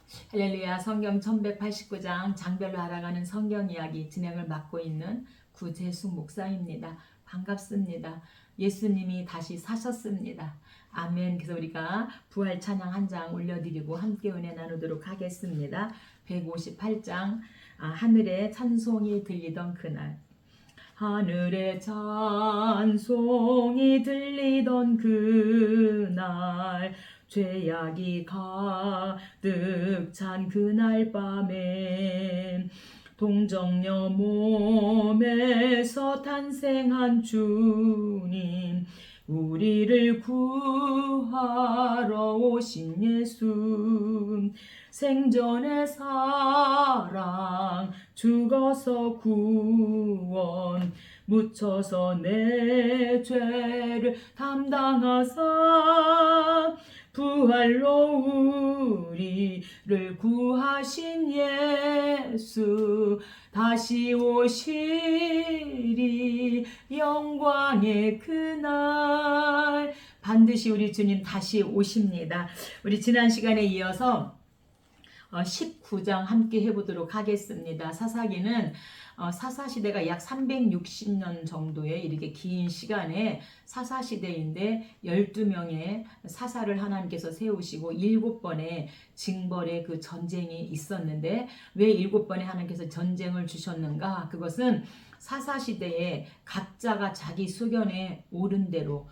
할렐루야. 성경 1189장 장별로 알아가는 성경 이야기 진행을 맡고 있는 구재숙 목사입니다. 반갑습니다. 예수님이 다시 사셨습니다. 아멘. 그래서 우리가 부활 찬양 한 장 올려드리고 함께 은혜 나누도록 하겠습니다. 158장 하늘에 찬송이 들리던 그날. 하늘에 찬송이 들리던 그날, 죄악이 가득 찬 그날 밤에 동정녀 몸에서 탄생한 주님, 우리를 구하러 오신 예수, 생전의 사랑 죽어서 구원, 묻혀서 내 죄를 담당하사 부활로 우리를 구하신 예수, 다시 오시리 영광의 그날. 반드시 우리 주님 다시 오십니다. 우리 지난 시간에 이어서 19장 함께 해보도록 하겠습니다. 사사기는 사사시대가 약 360년 정도의 이렇게 긴 시간에 사사시대인데 12명의 사사를 하나님께서 세우시고 7번의 징벌의 그 전쟁이 있었는데, 왜 7번의 하나님께서 전쟁을 주셨는가? 그것은 사사시대에 각자가 자기 수견에 오른 대로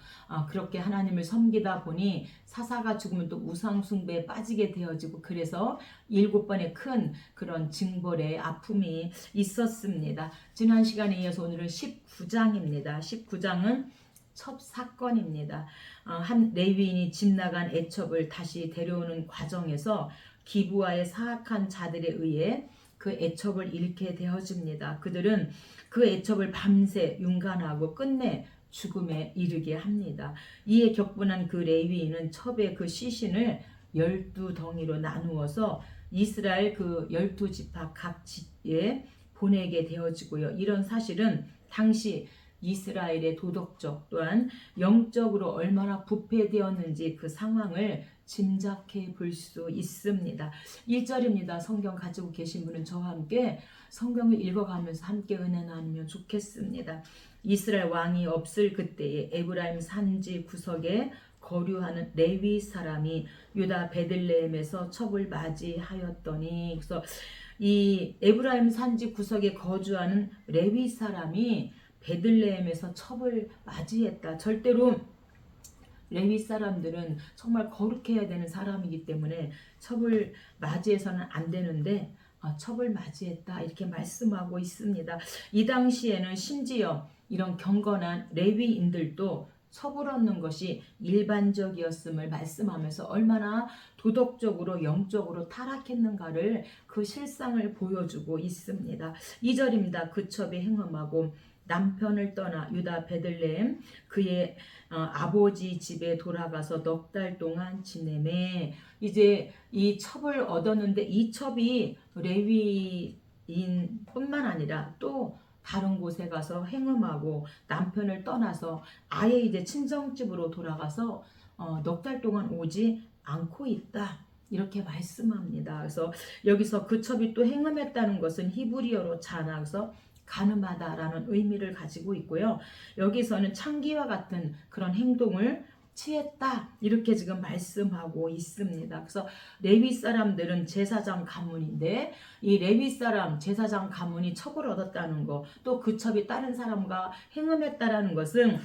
그렇게 하나님을 섬기다 보니 사사가 죽으면 또 우상숭배에 빠지게 되어지고, 그래서 7번의 큰 그런 징벌의 아픔이 있었습니다. 지난 시간에 이어서 오늘은 19장입니다. 19장은 첫 사건입니다. 한 레위인이 집 나간 애첩을 다시 데려오는 과정에서 기브아의 사악한 자들에 의해 그 애첩을 잃게 되어집니다. 그들은 그 애첩을 밤새 윤간하고 끝내 죽음에 이르게 합니다. 이에 격분한 그 레위인은 첩의 그 시신을 12덩이로 나누어서 이스라엘 그 12지파 각 지에 보내게 되어지고요. 이런 사실은 당시 이스라엘의 도덕적 또한 영적으로 얼마나 부패되었는지 그 상황을 짐작해 볼 수 있습니다. 1절입니다. 성경 가지고 계신 분은 저와 함께 성경을 읽어가면서 함께 은혜 나누면 좋겠습니다. 이스라엘 왕이 없을 그때에 에브라임 산지 구석에 거류하는 레위 사람이 유다 베들레헴에서 첩을 맞이하였더니, 그래서 이 에브라임 산지 구석에 거주하는 레위 사람이 베들레헴에서 첩을 맞이했다. 절대로 레위 사람들은 정말 거룩해야 되는 사람이기 때문에 첩을 맞이해서는 안 되는데 첩을 맞이했다, 이렇게 말씀하고 있습니다. 이 당시에는 심지어 이런 경건한 레위인들도 첩을 얻는 것이 일반적이었음을 말씀하면서 얼마나 도덕적으로 영적으로 타락했는가를 그 실상을 보여주고 있습니다. 2절입니다. 그 첩이 행함하고 남편을 떠나 유다 베들레헴 그의 아버지 집에 돌아가서 넉 달 동안 지내매, 이제 이 첩을 얻었는데 이 첩이 레위인뿐만 아니라 또 다른 곳에 가서 행음하고 남편을 떠나서 아예 이제 친정집으로 돌아가서 넉 달 동안 오지 않고 있다, 이렇게 말씀합니다. 그래서 여기서 그 첩이 또 행음했다는 것은 히브리어로 자나, 그래서 가늠하다라는 의미를 가지고 있고요. 여기서는 창기와 같은 그런 행동을 취했다, 이렇게 지금 말씀하고 있습니다. 그래서 레위 사람들은 제사장 가문인데 이 레위 사람 제사장 가문이 첩을 얻었다는 거, 또 그 첩이 다른 사람과 행음했다라는 것은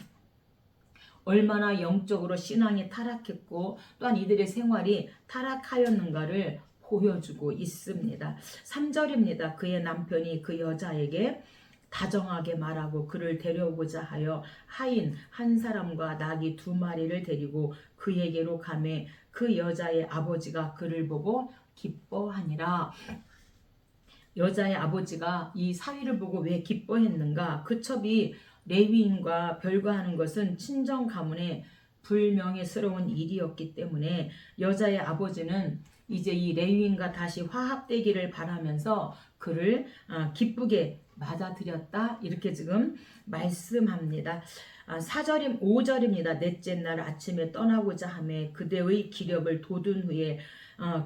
얼마나 영적으로 신앙이 타락했고 또한 이들의 생활이 타락하였는가를 보여주고 있습니다. 3절입니다. 그의 남편이 그 여자에게 다정하게 말하고 그를 데려오고자 하여 하인 한 사람과 나귀 2마리를 데리고 그에게로 가매 그 여자의 아버지가 그를 보고 기뻐하니라. 여자의 아버지가 이 사위를 보고 왜 기뻐했는가? 그 첩이 레위인과 별거하는 것은 친정 가문의 불명예스러운 일이었기 때문에 여자의 아버지는 이제 이 레위인과 다시 화합되기를 바라면서 그를 기쁘게 맞아들였다. 이렇게 지금 말씀합니다. 5절입니다. 넷째 날 아침에 떠나고자 하매 그대의 기력을 돋운 후에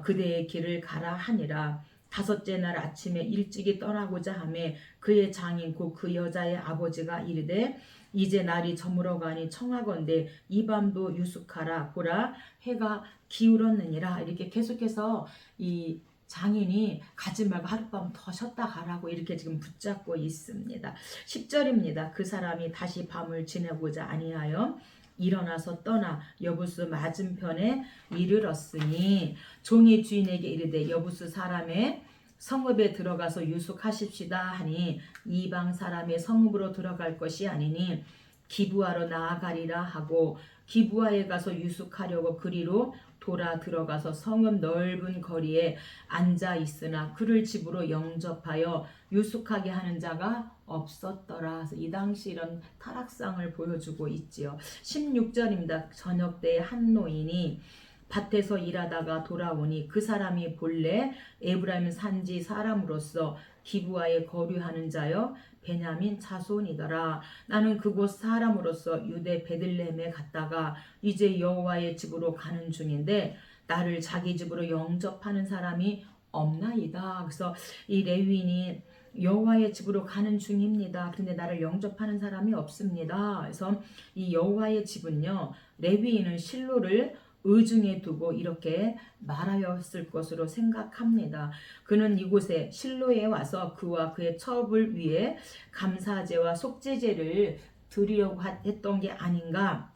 그대의 길을 가라 하니라. 다섯째 날 아침에 일찍이 떠나고자 하매 그의 장인 곧 그 여자의 아버지가 이르되 이제 날이 저물어가니 청하건대 이 밤도 유숙하라. 보라 해가 기울었느니라. 이렇게 계속해서 이 장인이 가지 말고 하룻밤 더 쉬었다 가라고 이렇게 지금 붙잡고 있습니다. 10절입니다. 그 사람이 다시 밤을 지내고자 아니하여 일어나서 떠나 여부스 맞은편에 이르렀으니 종이 주인에게 이르되 여부스 사람의 성읍에 들어가서 유숙하십시다 하니 이방 사람의 성읍으로 들어갈 것이 아니니 기브아로 나아가리라 하고 기브아에 가서 유숙하려고 그리로 돌아 들어가서 성읍 넓은 거리에 앉아 있으나 그를 집으로 영접하여 유숙하게 하는 자가 없었더라. 그래서 이 당시 이런 타락상을 보여주고 있지요. 16절입니다. 저녁 때에 한 노인이 밭에서 일하다가 돌아오니 그 사람이 본래 에브라임 산지 사람으로서 기브아에 거류하는 자여 베냐민 자손이더라. 나는 그곳 사람으로서 유대 베들레헴에 갔다가 이제 여호와의 집으로 가는 중인데 나를 자기 집으로 영접하는 사람이 없나이다. 그래서 이 레위인이 여호와의 집으로 가는 중입니다. 그런데 나를 영접하는 사람이 없습니다. 그래서 이 여호와의 집은요, 레위인은 실로를 의중에 두고 이렇게 말하였을 것으로 생각합니다. 그는 이곳에 실로에 와서 그와 그의 첩을 위해 감사제와 속죄제를 드리려고 했던 게 아닌가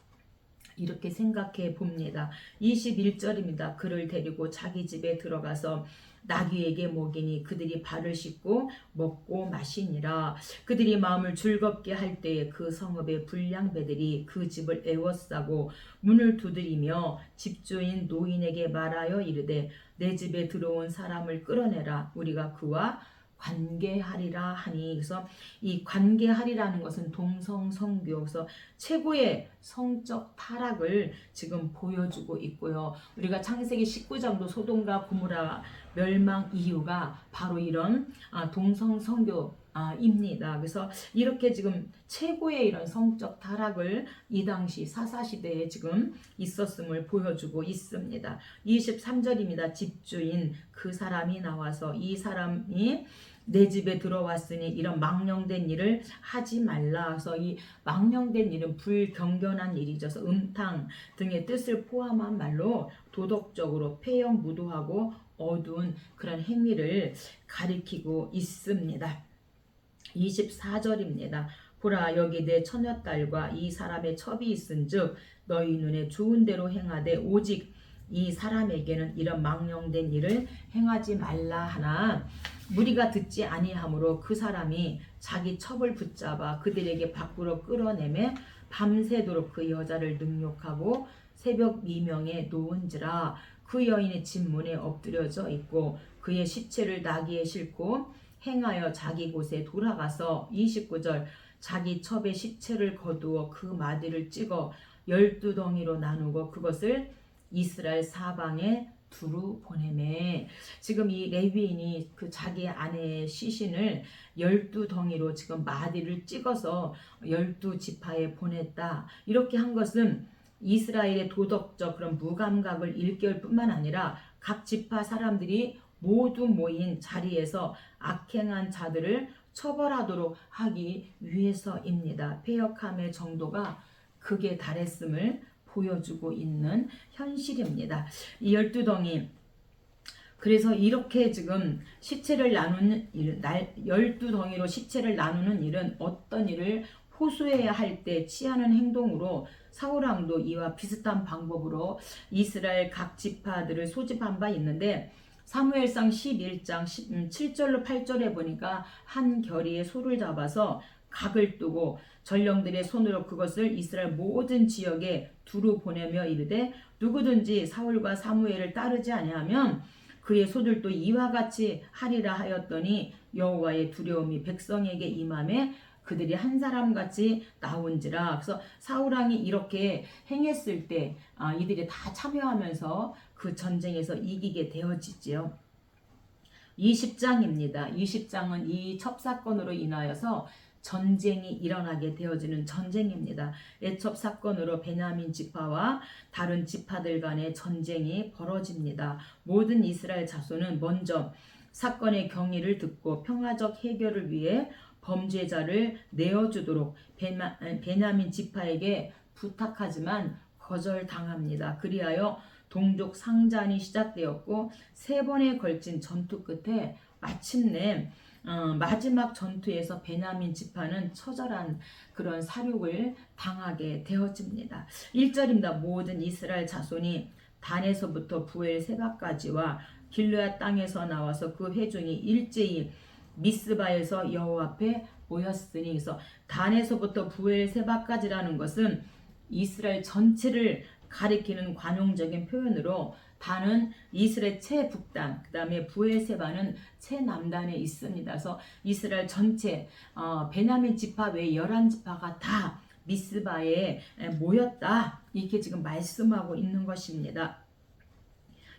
이렇게 생각해 봅니다. 21절입니다. 그를 데리고 자기 집에 들어가서 나귀에게 먹이니 그들이 발을 씻고 먹고 마시니라. 그들이 마음을 즐겁게 할 때에 그 성읍의 불량배들이 그 집을 애워싸고 문을 두드리며 집주인 노인에게 말하여 이르되 내 집에 들어온 사람을 끌어내라. 우리가 그와 관계하리라 하니. 그래서 이 관계하리라는 것은 동성성교, 그래서 최고의 성적 타락을 지금 보여주고 있고요. 우리가 창세기 19장도 소돔과 고모라 멸망 이유가 바로 이런 동성성교입니다. 그래서 이렇게 지금 최고의 이런 성적 타락을 이 당시 사사시대에 지금 있었음을 보여주고 있습니다. 23절입니다. 집주인 그 사람이 나와서 이 사람이 내 집에 들어왔으니 이런 망령된 일을 하지 말라. 그래서 이 망령된 일은 불경건한 일이죠. 그래서 음탕 등의 뜻을 포함한 말로 도덕적으로 폐역무도하고 어두운 그런 행위를 가리키고 있습니다. 24절입니다. 보라 여기 내 처녀딸과 이 사람의 첩이 있은즉 너희 눈에 좋은 대로 행하되 오직 이 사람에게는 이런 망령된 일을 행하지 말라 하나 무리가 듣지 아니하므로 그 사람이 자기 첩을 붙잡아 그들에게 밖으로 끌어내매 밤새도록 그 여자를 능욕하고 새벽 미명에 놓은지라. 그 여인의 집 문에 엎드려져 있고 그의 시체를 나귀에 싣고 행하여 자기 곳에 돌아가서 29절 자기 첩의 시체를 거두어 그 마디를 찍어 12덩이로 나누고 그것을 이스라엘 사방에 두루 보내매. 지금 이 레위인이 그 자기 아내의 시신을 12덩이로 지금 마디를 찍어서 12지파에 보냈다. 이렇게 한 것은 이스라엘의 도덕적 그런 무감각을 일깨울 뿐만 아니라 각 지파 사람들이 모두 모인 자리에서 악행한 자들을 처벌하도록 하기 위해서입니다. 패역함의 정도가 극에 달했음을 보여주고 있는 현실입니다. 이 12덩이, 그래서 이렇게 지금 시체를 나누는 일은 12덩이로 시체를 나누는 일은 어떤 일을 호소해야 할 때 취하는 행동으로 사울왕도 이와 비슷한 방법으로 이스라엘 각 지파들을 소집한 바 있는데 사무엘상 11장 7절로 8절에 보니까 한 결의의 소를 잡아서 각을 두고 전령들의 손으로 그것을 이스라엘 모든 지역에 두루 보내며 이르되 누구든지 사울과 사무엘을 따르지 아니하면 그의 소들도 이와 같이 하리라 하였더니 여호와의 두려움이 백성에게 임하매 그들이 한 사람같이 나온지라. 그래서 사울 왕이 이렇게 행했을 때 이들이 다 참여하면서 그 전쟁에서 이기게 되어지지요. 20장입니다. 20장은 이 첩사건으로 인하여서 전쟁이 일어나게 되어지는 전쟁입니다. 애첩 사건으로 베냐민 지파와 다른 지파들 간의 전쟁이 벌어집니다. 모든 이스라엘 자손은 먼저 사건의 경위를 듣고 평화적 해결을 위해 범죄자를 내어주도록 베냐민 지파에게 부탁하지만 거절당합니다. 그리하여 동족 상잔이 시작되었고 3번에 걸친 전투 끝에 마침내 마지막 전투에서 베냐민 지파는 처절한 그런 사륙을 당하게 되어집니다. 1절입니다. 모든 이스라엘 자손이 단에서부터 부엘세바까지와 길르앗 땅에서 나와서 그 회중이 일제히 미스바에서 여호와 앞에 모였으니. 그래서 단에서부터 부엘세바까지라는 것은 이스라엘 전체를 가리키는 관용적인 표현으로 단은 이스라엘 최북단, 그 다음에 부엘세바는 최남단에 있습니다. 그래서 이스라엘 전체 베냐민 지파 외 11지파가 다 미스바에 모였다, 이렇게 지금 말씀하고 있는 것입니다.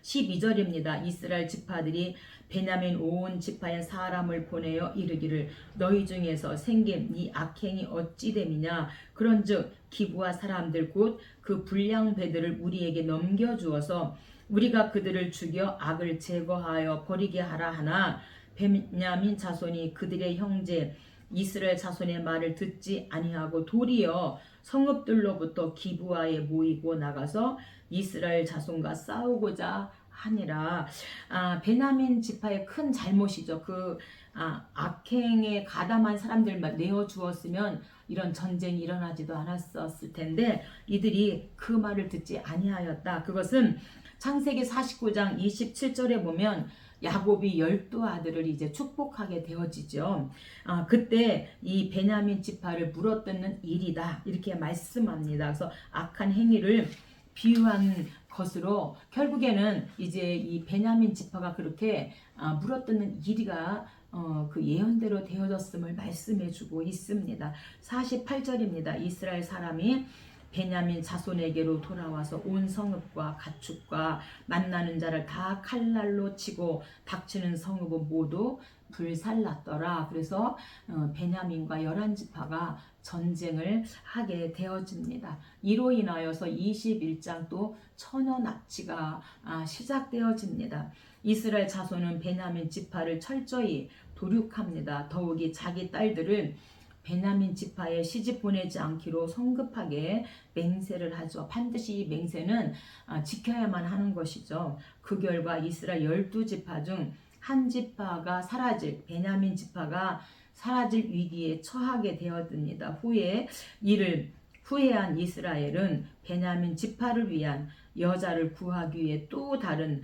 12절입니다. 이스라엘 지파들이 베냐민 온 지파의 사람을 보내어 이르기를 너희 중에서 생긴 이 악행이 어찌 됨이냐. 그런즉 기브아 사람들 곧 그 불량 배들을 우리에게 넘겨주어서 우리가 그들을 죽여 악을 제거하여 버리게 하라 하나 베냐민 자손이 그들의 형제 이스라엘 자손의 말을 듣지 아니하고 도리어 성읍들로부터 기브아에 모이고 나가서 이스라엘 자손과 싸우고자 하니라. 베냐민 지파의 큰 잘못이죠. 악행에 가담한 사람들만 내어 주었으면 이런 전쟁이 일어나지도 않았었을 텐데 이들이 그 말을 듣지 아니하였다. 그것은 창세기 49장 27절에 보면 야곱이 12아들을 이제 축복하게 되어지죠. 그때 이 베냐민 지파를 물어뜯는 일이다, 이렇게 말씀합니다. 그래서 악한 행위를 비유한 것으로 결국에는 이제 이 베냐민 지파가 그렇게 물어뜯는 일이가 그 예언대로 되어졌음을 말씀해주고 있습니다. 48절입니다. 이스라엘 사람이 베냐민 자손에게로 돌아와서 온 성읍과 가축과 만나는 자를 다 칼날로 치고 닥치는 성읍은 모두 불살랐더라. 그래서 베냐민과 11지파가 전쟁을 하게 되어집니다. 이로 인하여서 21장 또 처녀 납치가 시작되어집니다. 이스라엘 자손은 베냐민 지파를 철저히 도륙합니다. 더욱이 자기 딸들을 베냐민 지파에 시집 보내지 않기로 성급하게 맹세를 하죠. 반드시 이 맹세는 지켜야만 하는 것이죠. 그 결과 이스라엘 12지파 중 한 지파가 사라질, 베냐민 지파가 사라질 위기에 처하게 되었습니다. 후에 이를 후회한 이스라엘은 베냐민 지파를 위한 여자를 구하기 위해 또 다른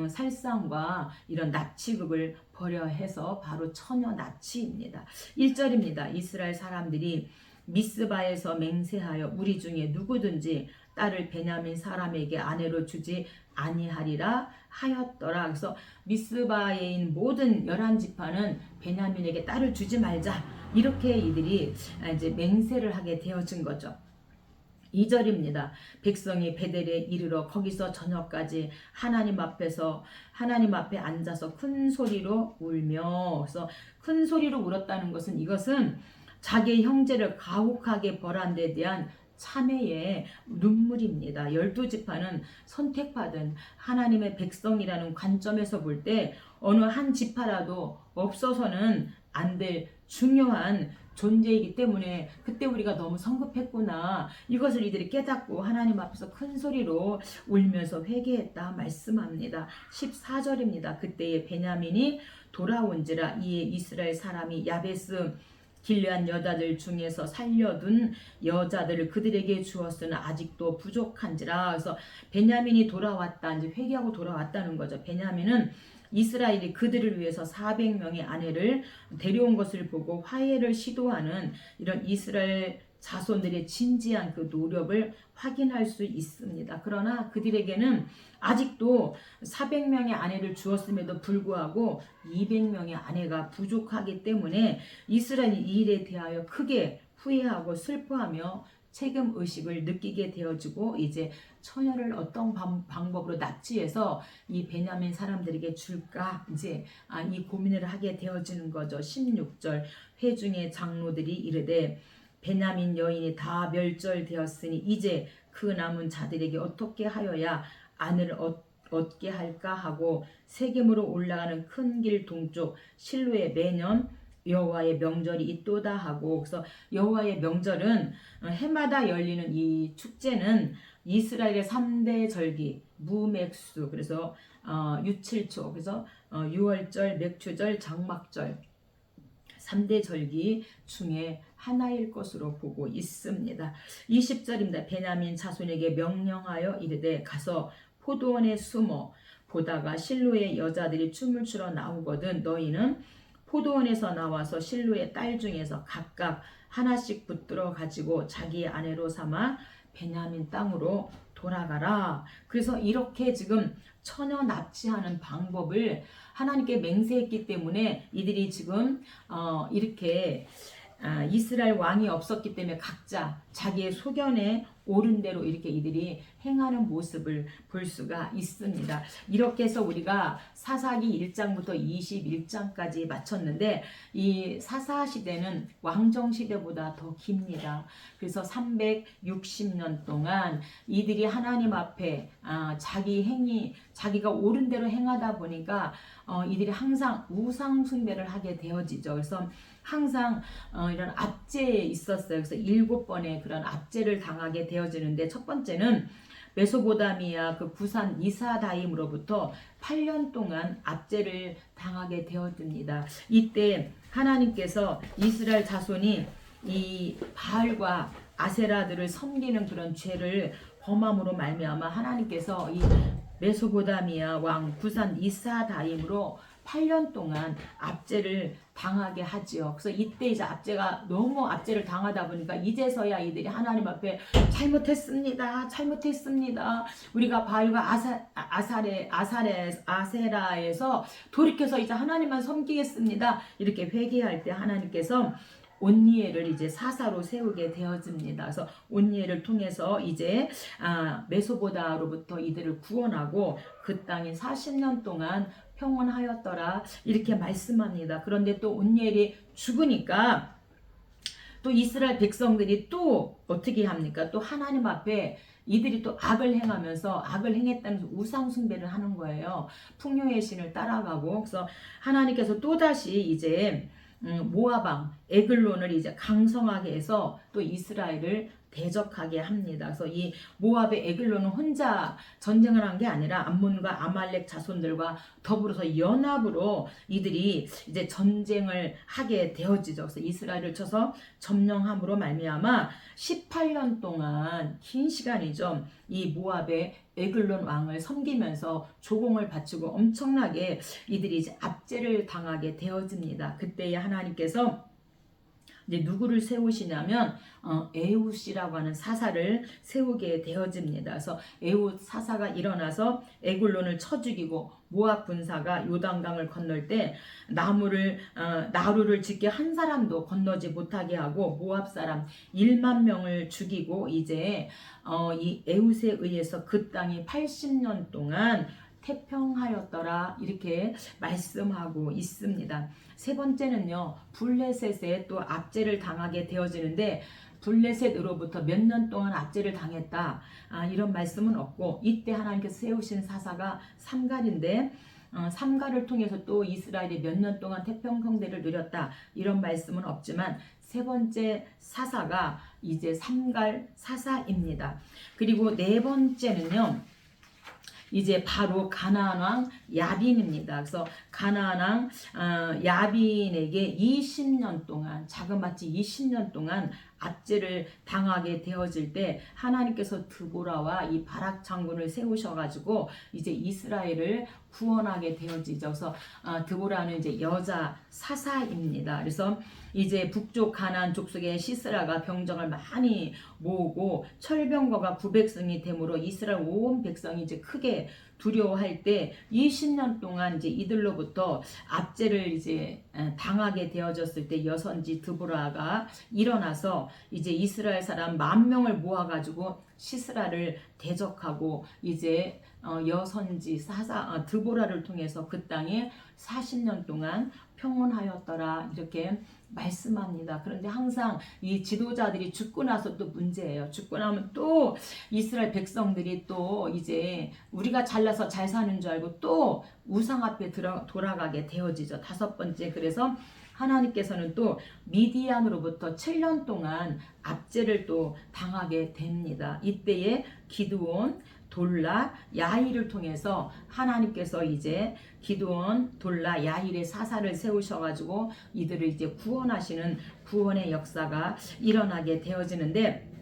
살상과 이런 납치극을 벌여해서 바로 처녀 납치입니다. 1절입니다. 이스라엘 사람들이 미스바에서 맹세하여 우리 중에 누구든지 딸을 베냐민 사람에게 아내로 주지 아니하리라 하였더라. 그래서 미스바에 있는 모든 11지파는 베냐민에게 딸을 주지 말자, 이렇게 이들이 이제 맹세를 하게 되어진 거죠. 2절입니다. 백성이 베델에 이르러 거기서 저녁까지 하나님 앞에 앉아서 큰 소리로 울며, 그래서 큰 소리로 울었다는 것은 이것은 자기의 형제를 가혹하게 벌한 데 대한 참회의 눈물입니다. 12지파는 선택받은 하나님의 백성이라는 관점에서 볼 때 어느 한 지파라도 없어서는 안 될 중요한 존재이기 때문에 그때 우리가 너무 성급했구나, 이것을 이들이 깨닫고 하나님 앞에서 큰 소리로 울면서 회개했다 말씀합니다. 14절입니다. 그때에 베냐민이 돌아온지라 이에 이스라엘 사람이 야베스 길르앗 여자들 중에서 살려둔 여자들을 그들에게 주었으나 아직도 부족한지라. 그래서 베냐민이 돌아왔다, 이제 회개하고 돌아왔다는 거죠. 베냐민은 이스라엘이 그들을 위해서 400명의 아내를 데려온 것을 보고 화해를 시도하는 이런 이스라엘 자손들의 진지한 그 노력을 확인할 수 있습니다. 그러나 그들에게는 아직도 400명의 아내를 주었음에도 불구하고 200명의 아내가 부족하기 때문에 이스라엘이 이 일에 대하여 크게 후회하고 슬퍼하며 책임의식을 느끼게 되어지고 이제 처녀를 어떤 방법으로 납치해서 이 베냐민 사람들에게 줄까 이제 이 고민을 하게 되어지는 거죠. 16절 회중의 장로들이 이르되 베냐민 여인이 다 멸절되었으니 이제 그 남은 자들에게 어떻게 하여야 아내를 얻게 할까 하고 세겜으로 올라가는 큰 길 동쪽 실로에 매년 여호와의 명절이 있도다 하고, 그래서 여호와의 명절은 해마다 열리는 이 축제는 이스라엘의 3대 절기 무맥수, 그래서 유칠초, 그래서 유월절, 맥추절, 장막절 3대 절기 중에 하나일 것으로 보고 있습니다. 20절입니다. 베냐민 자손에게 명령하여 이르되 가서 포도원에 숨어 보다가 실로의 여자들이 춤을 추러 나오거든 너희는 포도원에서 나와서 실로의 딸 중에서 각각 하나씩 붙들어 가지고 자기 아내로 삼아 베냐민 땅으로 돌아가라. 그래서 이렇게 지금 처녀 납치하는 방법을 하나님께 맹세했기 때문에 이들이 지금 이렇게 이스라엘 왕이 없었기 때문에 각자 자기의 소견에 옳은 대로 이렇게 이들이 행하는 모습을 볼 수가 있습니다. 이렇게 해서 우리가 사사기 1장부터 21장까지 마쳤는데 이 사사 시대는 왕정 시대보다 더 깁니다. 그래서 360년 동안 이들이 하나님 앞에 자기가 옳은 대로 행하다 보니까 이들이 항상 우상 숭배를 하게 되어지죠. 그래서 항상 이런 압제에 있었어요. 그래서 7번의 그런 압제를 당하게 되어지는데 첫 번째는 메소포타미아 그 부산 이사다임으로부터 8년 동안 압제를 당하게 되어집니다. 이때 하나님께서 이스라엘 자손이 이 바알과 아세라들을 섬기는 그런 죄를 범함으로 말미암아 하나님께서 이 메소포타미아 왕 부산 이사다임으로 8년 동안 압제를 당하게 하지요. 그래서 이때 이제 너무 압제를 당하다 보니까 이제서야 이들이 하나님 앞에 잘못했습니다. 우리가 바알과 아세라에서 돌이켜서 이제 하나님만 섬기겠습니다. 이렇게 회개할 때 하나님께서 온니엘을 이제 사사로 세우게 되어집니다. 그래서 온니엘을 통해서 이제 메소보다로부터 이들을 구원하고 그 땅이 40년 동안 평온하였더라 이렇게 말씀합니다. 그런데 또 온니엘이 죽으니까 또 이스라엘 백성들이 또 어떻게 합니까? 또 하나님 앞에 이들이 또 악을 행했다면서 우상 숭배를 하는 거예요. 풍요의 신을 따라가고. 그래서 하나님께서 또다시 이제 모압왕 에글론을 이제 강성하게 해서 또 이스라엘을 대적하게 합니다. 그래서 이 모압의 에글론은 혼자 전쟁을 한 게 아니라 암몬과 아말렉 자손들과 더불어서 연합으로 이들이 이제 전쟁을 하게 되어지죠. 그래서 이스라엘을 쳐서 점령함으로 말미암아 18년 동안 긴 시간이죠. 이 모압의 에글론 왕을 섬기면서 조공을 바치고 엄청나게 이들이 이제 압제를 당하게 되어집니다. 그때에 하나님께서 이제 누구를 세우시냐면 에훗이라고 하는 사사를 세우게 되어집니다. 그래서 에훗 사사가 일어나서 에글론을 쳐 죽이고 모압 군사가 요단강을 건널 때 나루를 짓게 한 사람도 건너지 못하게 하고 모압 사람 1만 명을 죽이고 이제 이 에훗에 의해서 그 땅이 80년 동안 태평하였더라 이렇게 말씀하고 있습니다. 세 번째는요, 블레셋에 또 압제를 당하게 되어지는데 블레셋으로부터 몇 년 동안 압제를 당했다 이런 말씀은 없고, 이때 하나님께서 세우신 사사가 삼갈인데 삼갈을 통해서 또 이스라엘이 몇 년 동안 태평성대를 누렸다 이런 말씀은 없지만 세 번째 사사가 이제 삼갈 사사입니다. 그리고 네 번째는요, 이제 바로 가나안 왕 야빈입니다. 그래서 가나안 왕 야빈에게 20년 동안 자그마치 20년 동안 압제를 당하게 되어질 때 하나님께서 드보라와 이 바락 장군을 세우셔가지고 이제 이스라엘을 구원하게 되어지죠. 그래서 드보라는 이제 여자 사사입니다. 그래서 이제 북쪽 가나안 족속의 시스라가 병정을 많이 모으고 철병거가 구백성이 되므로 이스라엘 온 백성이 이제 크게 두려워할 때 20년 동안 이제 이들로부터 압제를 이제 당하게 되어졌을 때 여선지 드보라가 일어나서 이제 이스라엘 사람 10,000명을 모아가지고 시스라를 대적하고 이제 여선지 사사 드보라를 통해서 그 땅에 40년 동안 평온하였더라 이렇게 말씀합니다. 그런데 항상 이 지도자들이 죽고 나서 또 문제예요. 죽고 나면 또 이스라엘 백성들이 또 이제 우리가 잘나서 잘 사는 줄 알고 또 우상 앞에 돌아가게 되어지죠. 5번째, 그래서 하나님께서는 또 미디안으로부터 7년 동안 압제를 또 당하게 됩니다. 이때에 기드온, 돌라, 야일을 통해서 하나님께서 이제 기드온, 돌라, 야일의 사사를 세우셔가지고 이들을 이제 구원하시는 구원의 역사가 일어나게 되어지는데,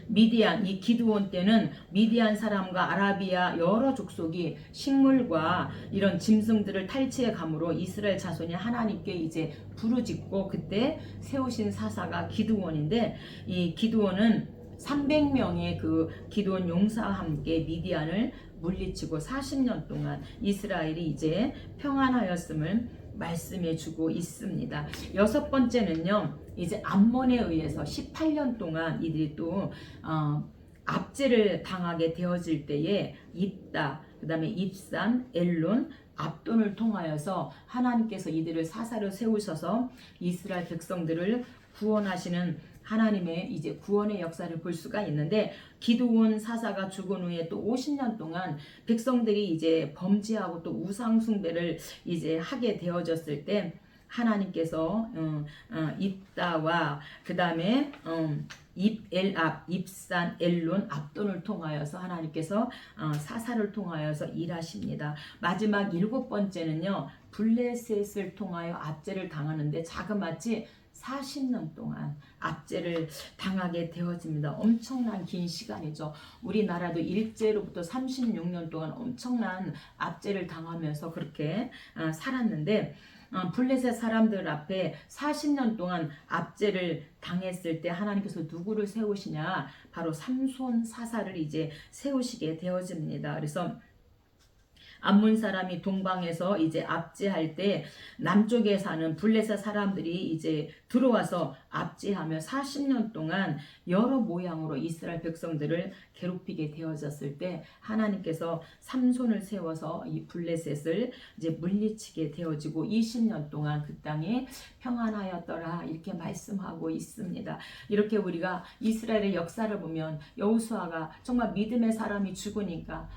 미디안, 이 기드온 때는 미디안 사람과 아라비아 여러 족속이 식물과 이런 짐승들을 탈취해 감으로 이스라엘 자손이 하나님께 이제 부르짖고 그때 세우신 사사가 기드온인데, 이 기드온은 300명의 그 기드온 용사와 함께 미디안을 물리치고 40년 동안 이스라엘이 이제 평안하였음을 말씀해 주고 있습니다. 6번째는요, 이제 암몬에 의해서 18년 동안 이들이 또 압제를 당하게 되어질 때에 입다, 그 다음에 입산, 엘론, 압돈을 통하여서 하나님께서 이들을 사사로 세우셔서 이스라엘 백성들을 구원하시는 하나님의 이제 구원의 역사를 볼 수가 있는데, 기드온 사사가 죽은 후에 또 50년 동안 백성들이 이제 범죄하고 또 우상 숭배를 이제 하게 되어졌을 때 하나님께서 입다와 그 다음에 입엘압, 입산, 엘론, 압돈을 통하여서 하나님께서 사사를 통하여서 일하십니다. 마지막 7번째는요, 블레셋을 통하여 압제를 당하는데 자그마치 40년 동안 압제를 당하게 되어집니다. 엄청난 긴 시간이죠. 우리나라도 일제로부터 36년 동안 엄청난 압제를 당하면서 그렇게 살았는데, 블레셋 사람들 앞에 40년 동안 압제를 당했을 때 하나님께서 누구를 세우시냐? 바로 삼손 사사를 이제 세우시게 되어집니다. 그래서 암몬 사람이 동방에서 이제 압제할 때 남쪽에 사는 블레셋 사람들이 이제 들어와서 압제하며 40년 동안 여러 모양으로 이스라엘 백성들을 괴롭히게 되어졌을 때 하나님께서 삼손을 세워서 이 블레셋을 이제 물리치게 되어지고 20년 동안 그 땅에 평안하였더라 이렇게 말씀하고 있습니다. 이렇게 우리가 이스라엘의 역사를 보면 여호수아가 정말 믿음의 사람이 죽으니까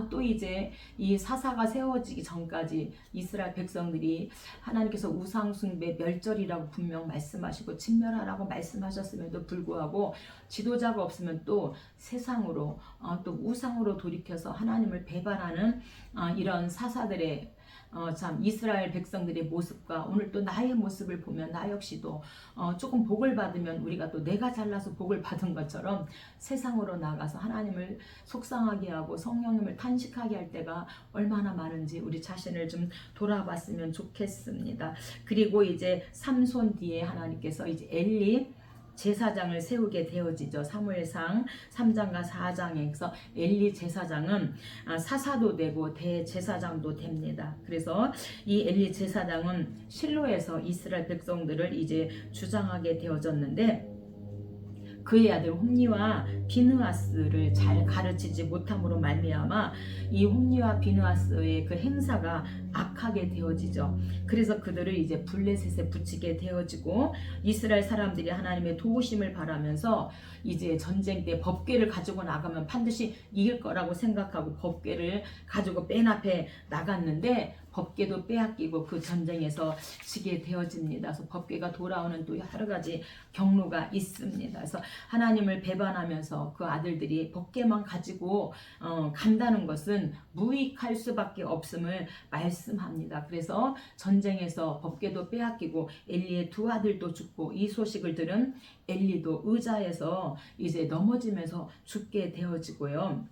또 이제 이 사사가 세워지기 전까지 이스라엘 백성들이 하나님께서 우상 숭배 멸절이라고 분명 말씀하시고 진멸하라고 말씀하셨음에도 불구하고 지도자가 없으면 또 세상으로 또 우상으로 돌이켜서 하나님을 배반하는 이런 사사들의 참 이스라엘 백성들의 모습과 오늘 또 나의 모습을 보면 나 역시도 조금 복을 받으면 우리가 또 내가 잘나서 복을 받은 것처럼 세상으로 나가서 하나님을 속상하게 하고 성령님을 탄식하게 할 때가 얼마나 많은지 우리 자신을 좀 돌아봤으면 좋겠습니다. 그리고 이제 삼손 뒤에 하나님께서 이제 엘리 제사장을 세우게 되어지죠. 사무엘상 3장과 4장에서 엘리 제사장은 사사도 되고 대제사장도 됩니다. 그래서 이 엘리 제사장은 실로에서 이스라엘 백성들을 이제 주장하게 되어졌는데, 그의 아들 홈니와 비느하스를 잘 가르치지 못함으로 말미암아 이 홈니와 비느하스의 그 행사가 악하게 되어지죠. 그래서 그들을 이제 블레셋에 붙이게 되어지고 이스라엘 사람들이 하나님의 도우심을 바라면서 이제 전쟁 때 법궤를 가지고 나가면 반드시 이길 거라고 생각하고 법궤를 가지고 맨 앞에 나갔는데 법궤도 빼앗기고 그 전쟁에서 지게 되어집니다. 그래서 법궤가 돌아오는 또 여러 가지 경로가 있습니다. 그래서 하나님을 배반하면서 그 아들들이 법궤만 가지고 간다는 것은 무익할 수밖에 없음을 말씀합니다. 합니다. 그래서 전쟁에서 법궤도 빼앗기고 엘리의 두 아들도 죽고 이 소식을 들은 엘리도 의자에서 이제 넘어지면서 죽게 되어지고요.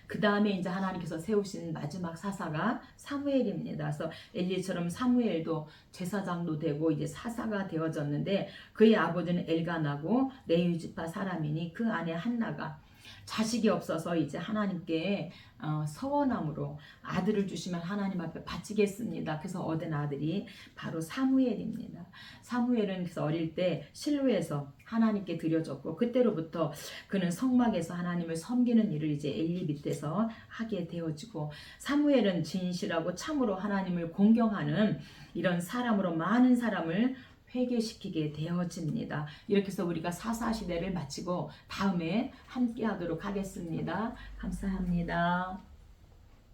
그 다음에 이제 하나님께서 세우신 마지막 사사가 사무엘입니다. 그래서 엘리처럼 사무엘도 제사장도 되고 이제 사사가 되어졌는데 그의 아버지는 엘가나고 레위 지파 사람이니 그 아내 한나가 자식이 없어서 이제 하나님께 서원함으로 아들을 주시면 하나님 앞에 바치겠습니다. 그래서 얻은 아들이 바로 사무엘입니다. 사무엘은 그래서 어릴 때 실로에서 하나님께 드려졌고 그때로부터 그는 성막에서 하나님을 섬기는 일을 이제 엘리 밑에서 하게 되어지고 사무엘은 진실하고 참으로 하나님을 공경하는 이런 사람으로 많은 사람을 회개시키게 되어집니다. 이렇게 해서 우리가 사사시대를 마치고 다음에 함께 하도록 하겠습니다. 감사합니다.